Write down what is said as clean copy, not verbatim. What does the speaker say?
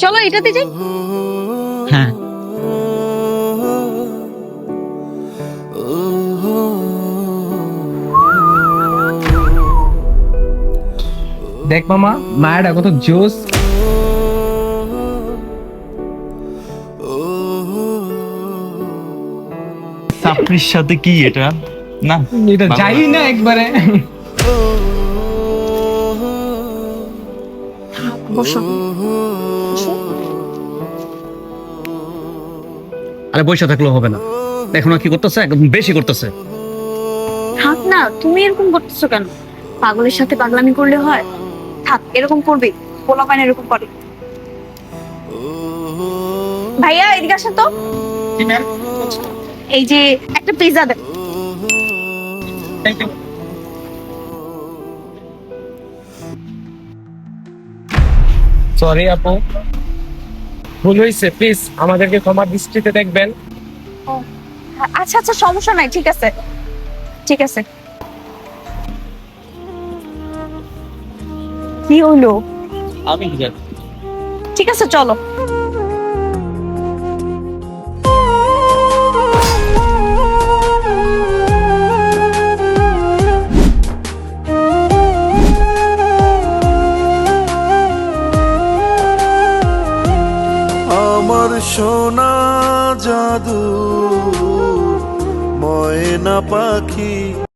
চলো এটাতে যাই। হ্যাঁ, দেখ মামা, মায়াটা কত জোস। সাপড়ির সাথে কি এটা? না, এটা ভালো যাই লাগে। না একবারে। বসো বসো। আরে বসে থাকলেও হবে না, দেখো না কি করতেছে, একদম বেশি করতেছে। থাক না, তুমি এরকম করতেছো কেন? পাগলের সাথে পাগলামি করলে হয়? থাক, এরকম করবে, পোলাপান এরকম করে। ভাইয়া এদিকে আসেন তো। এই যে একটা পিৎজা দেন। সরি আপু, ভুল হয়েছে, প্লিজ আমাদেরকে ক্ষমার দৃষ্টিতে দেখবেন। ও, আচ্ছা আচ্ছা, সমস্যা নাই, ঠিক আছে ঠিক আছে। কি হলো? আমি কি জানি। ঠিক আছে চলো। আমার সোনা জাদু ময়না পাখি।